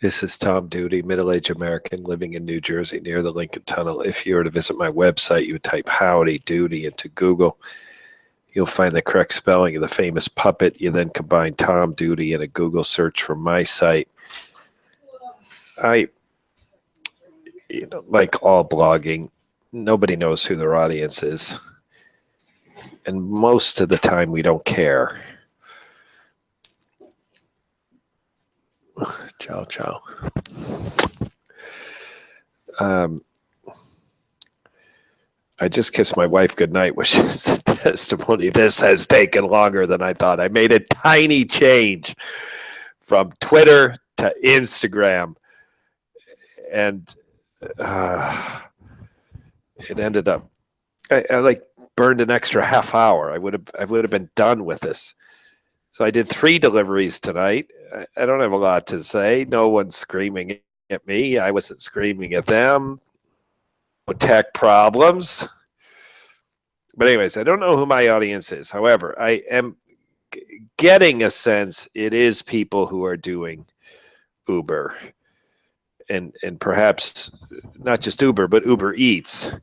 This is Tom Duty, middle-aged American living in New Jersey near the Lincoln Tunnel. If you were to visit my website, you would type Howdy Doody into Google. You'll find the correct spelling of the famous puppet. You then combine Tom Duty in a Google search for my site. Like all blogging, nobody knows who their audience is. And most of the time, we don't care. Ciao, ciao. I just kissed my wife goodnight, which is a testimony. This has taken longer than I thought. I made a tiny change from Twitter to Instagram, and it ended up I like burned an extra half hour. I would have been done with this. So I did 3 deliveries tonight. I don't have a lot to say. No one's screaming at me. I wasn't screaming at them. No tech problems. But anyways, I don't know who my audience is. However, I am getting a sense it is people who are doing Uber. And perhaps not just Uber, but Ubereats.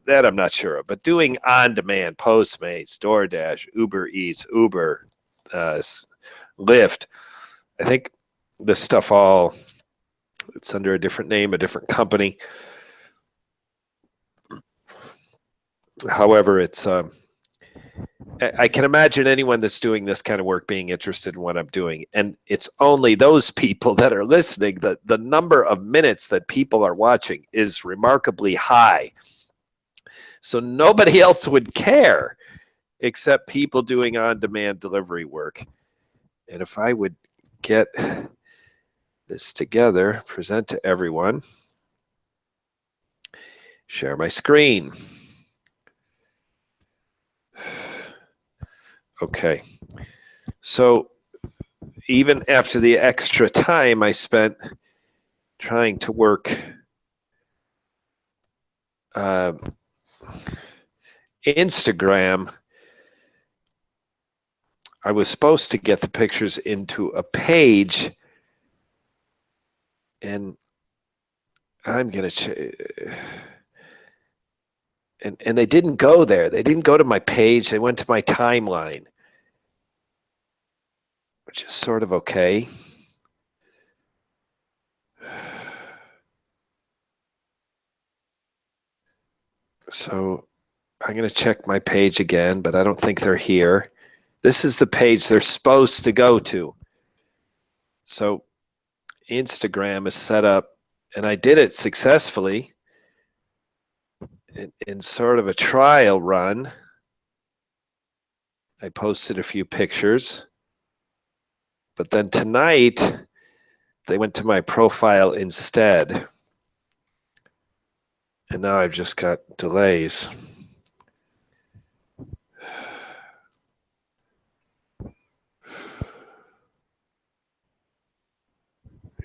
That I'm not sure of. But doing on-demand, Postmates, DoorDash, Ubereats, Uber, Lyft. I think this stuff it's under a different name, a different company. However, it's I can imagine anyone that's doing this kind of work being interested in what I'm doing. And it's only those people that are listening. The number of minutes that people are watching is remarkably high. So nobody else would care except people doing on-demand delivery work. And if I would get this together, present to everyone, share my screen. Okay. So even after the extra time I spent trying to work Instagram, I was supposed to get the pictures into a page, and I'm going to and they didn't go there. They didn't go to my page. They went to my timeline, which is sort of okay. So I'm going to check my page again, but I don't think they're here. This is the page they're supposed to go to. So Instagram is set up, and I did it successfully in sort of a trial run. I posted a few pictures, but then tonight they went to my profile instead. And now I've just got delays.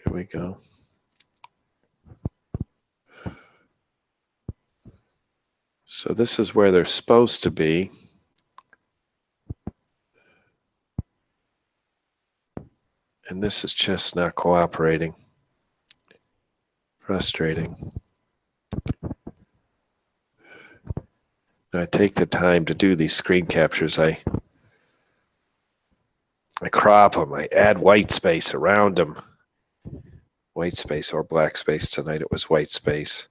Here we go. So this is where they're supposed to be. And this is just not cooperating. Frustrating. I take the time to do these screen captures. I crop them. I add white space around them. White space or black space. Tonight it was white space.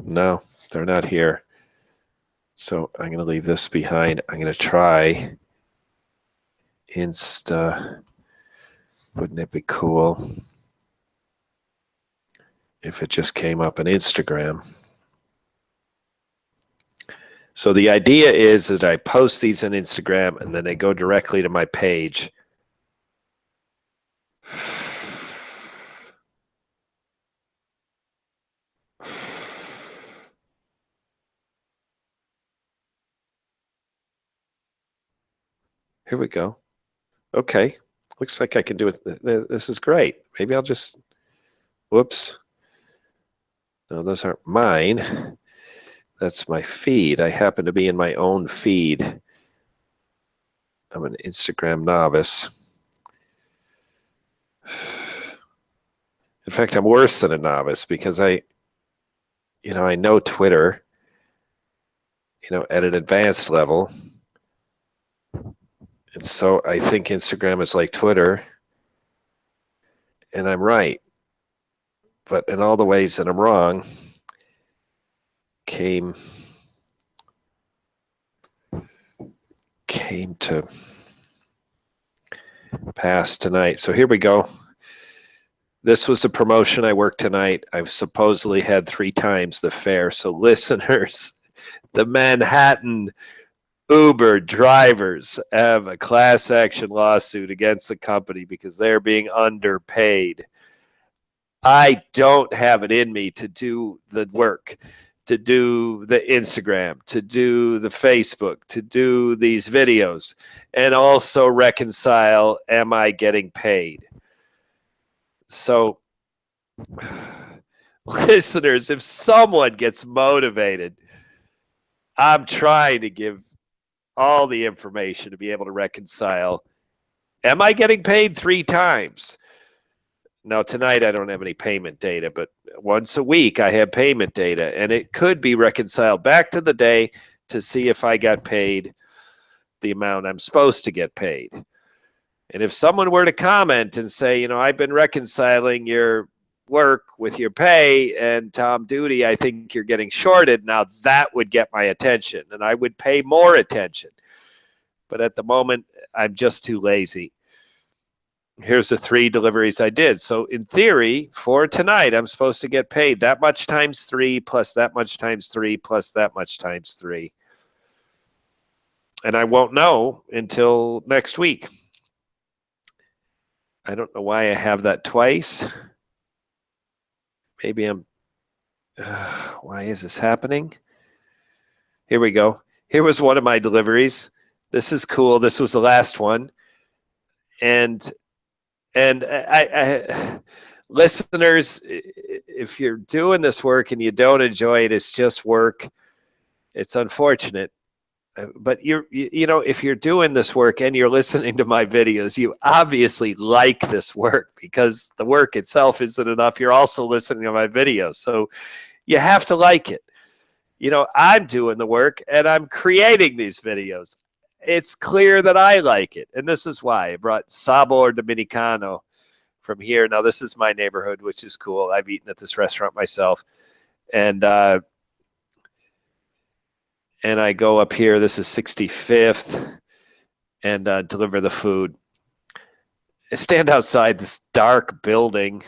No, they're not here. So I'm going to leave this behind. I'm going to try Insta. Wouldn't it be cool if it just came up on Instagram? So the idea is that I post these on Instagram and then they go directly to my page. Here we go. Okay. Looks like I can do it. This is great. Maybe I'll just, whoops. No, those aren't mine. That's my feed. I happen to be in my own feed. I'm an Instagram novice. In fact, I'm worse than a novice because I know Twitter, at an advanced level. And so I think Instagram is like Twitter, and I'm right. But in all the ways that I'm wrong came to pass tonight. So here we go. This was the promotion I worked tonight. I've supposedly had 3 times the fare. So listeners, the Manhattan Uber drivers have a class action lawsuit against the company because they're being underpaid. I don't have it in me to do the work, to do the Instagram, to do the Facebook, to do these videos, and also reconcile, am I getting paid? So, listeners, if someone gets motivated, I'm trying to give all the information to be able to reconcile. Am I getting paid 3 times? Now, tonight I don't have any payment data, but once a week I have payment data, and it could be reconciled back to the day to see if I got paid the amount I'm supposed to get paid. And if someone were to comment and say, I've been reconciling your work with your pay, and Tom Duty, I think you're getting shorted, now that would get my attention, and I would pay more attention. But at the moment, I'm just too lazy. Here's the 3 deliveries I did. So in theory, for tonight, I'm supposed to get paid that much times 3 plus that much times 3 plus that much times 3. And I won't know until next week. I don't know why I have that twice. Maybe why is this happening? Here we go. Here was one of my deliveries. This is cool. This was the last one. And I listeners, if you're doing this work and you don't enjoy it, it's just work. It's unfortunate. But if you're doing this work and you're listening to my videos, you obviously like this work, because the work itself isn't enough. You're also listening to my videos. So you have to like it. I'm doing the work and I'm creating these videos. It's clear that I like it. And this is why I brought Sabor Dominicano from here. Now, this is my neighborhood, which is cool. I've eaten at this restaurant myself. And I go up here. This is 65th, and deliver the food. I stand outside this dark building,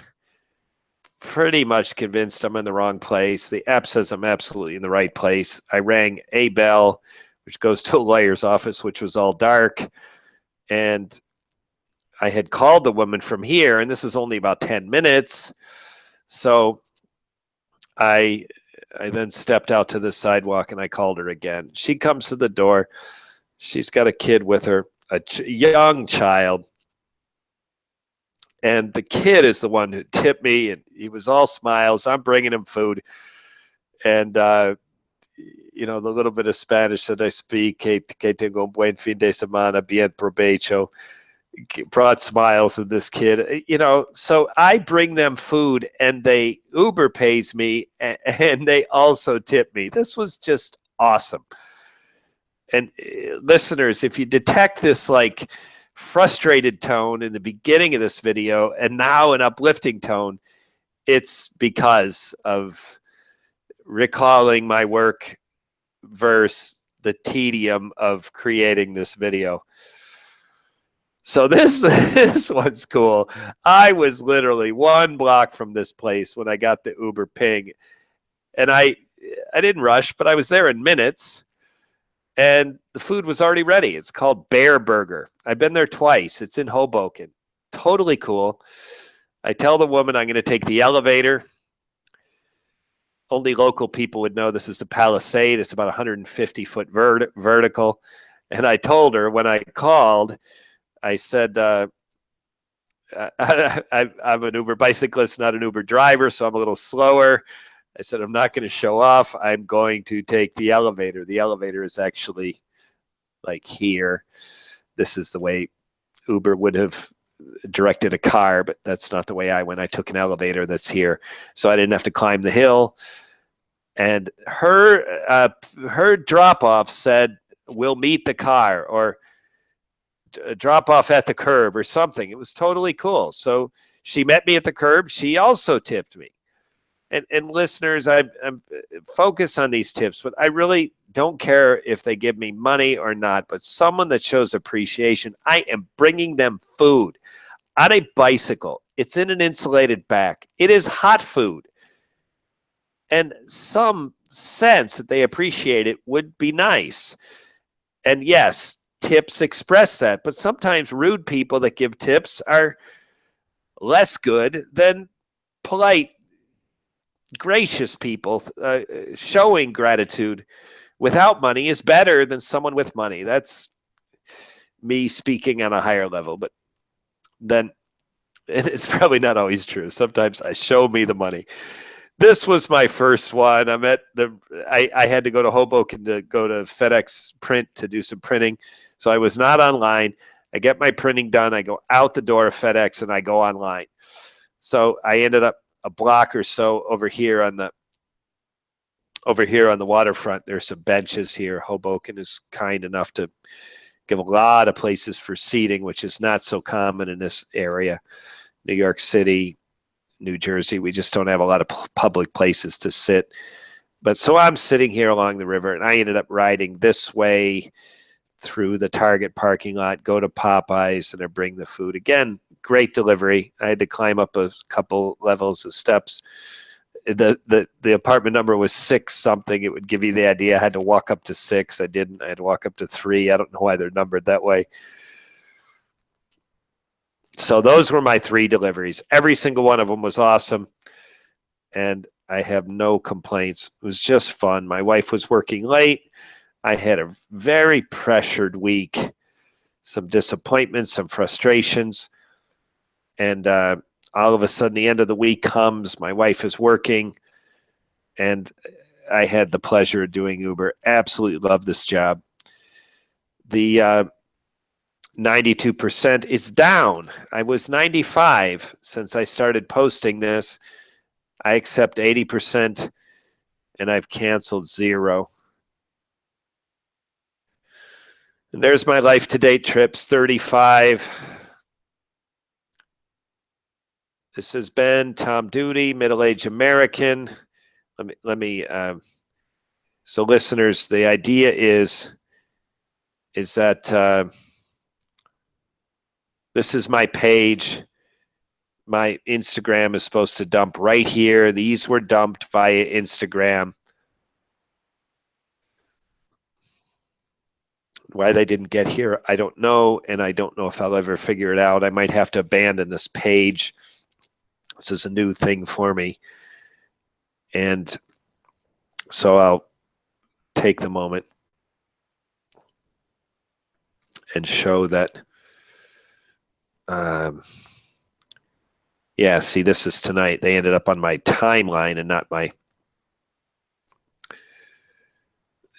pretty much convinced I'm in the wrong place. The app says I'm absolutely in the right place. I rang a bell, which goes to a lawyer's office, which was all dark. And I had called the woman from here, and this is only about 10 minutes. So I then stepped out to the sidewalk and I called her again. She comes to the door. She's got a kid with her, a young child. And the kid is the one who tipped me, and he was all smiles. I'm bringing him food. And, the little bit of Spanish that I speak, que tengo un buen fin de semana, bien provecho, brought smiles to this kid. So I bring them food, and they Uber pays me, and they also tip me. This was just awesome. And listeners, if you detect this frustrated tone in the beginning of this video and now an uplifting tone, it's because of recalling my work versus the tedium of creating this video. So this one's cool. I was literally 1 block from this place when I got the Uber ping. And I didn't rush, but I was there in minutes. And the food was already ready. It's called Bear Burger. I've been there twice. It's in Hoboken. Totally cool. I tell the woman I'm going to take the elevator. Only local people would know this is a Palisade. It's about 150-foot vertical. And I told her when I called, I said, I'm an Uber bicyclist, not an Uber driver, so I'm a little slower. I said, I'm not going to show off. I'm going to take the elevator. The elevator is actually like here. This is the way Uber would have directed a car, but that's not the way I went. I took an elevator that's here. So I didn't have to climb the hill. And her drop-off said, we'll meet the car, or drop off at the curb or something. It was totally cool. So she met me at the curb. She also tipped me. And listeners, I'm focused on these tips, but I really don't care if they give me money or not. But someone that shows appreciation, I am bringing them food on a bicycle. It's in an insulated bag. It is hot food. And some sense that they appreciate it would be nice. And yes, tips express that. But sometimes rude people that give tips are less good than polite, gracious people. Showing gratitude without money is better than someone with money. That's me speaking on a higher level. But then it's probably not always true. Sometimes I show me the money. This was my first one. I had to go to Hoboken to go to FedEx Print to do some printing. So I was not online. I get my printing done. I go out the door of FedEx and I go online. So I ended up a block or so over here on the waterfront. There's some benches here. Hoboken is kind enough to give a lot of places for seating, which is not so common in this area. New York City, New Jersey, we just don't have a lot of public places to sit. But so I'm sitting here along the river, and I ended up riding this way through the Target parking lot, go to Popeyes, and I bring the food. Again, great delivery. I had to climb up a couple levels of steps. The apartment number was 6 something. It would give you the idea. I had to walk up to 6. I didn't. I had to walk up to 3. I don't know why they're numbered that way. So those were my 3 deliveries. Every single one of them was awesome, and I have no complaints. It was just fun. My wife was working late. I had a very pressured week, some disappointments, some frustrations, and all of a sudden the end of the week comes. My wife is working, and I had the pleasure of doing Uber. Absolutely love this job. The 92% is down. I was 95 since I started posting this. I accept 80%, and I've canceled 0. And there's my life to date trips, 35. This has been Tom Duty, middle-aged American. So listeners, the idea is that this is my page. My Instagram is supposed to dump right here. These were dumped via Instagram. Why they didn't get here, I don't know, and I don't know if I'll ever figure it out. I might have to abandon this page. This is a new thing for me. And so I'll take the moment and show that yeah, see, this is tonight. They ended up on my timeline and not my,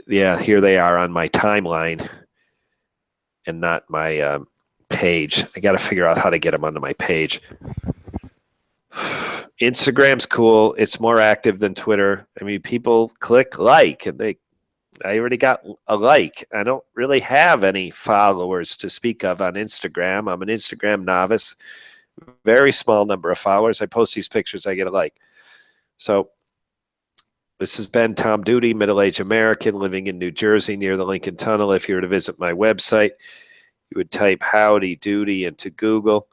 yeah, here they are on my timeline and not my page. I got to figure out how to get them onto my page. Instagram's cool. It's more active than Twitter. I mean, people click like, and I already got a like. I don't really have any followers to speak of on Instagram. I'm an Instagram novice. Very small number of followers. I post these pictures, I get a like. So this has been Tom Duty, middle-aged American living in New Jersey near the Lincoln Tunnel. If you were to visit my website, you would type Howdy Doody into Google.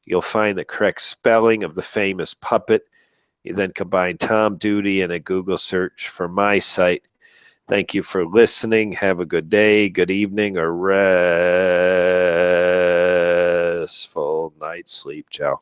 You'll find the correct spelling of the famous puppet. You then combine Tom Duty and a Google search for my site. Thank you for listening. Have a good day, good evening, or restful night's sleep. Ciao.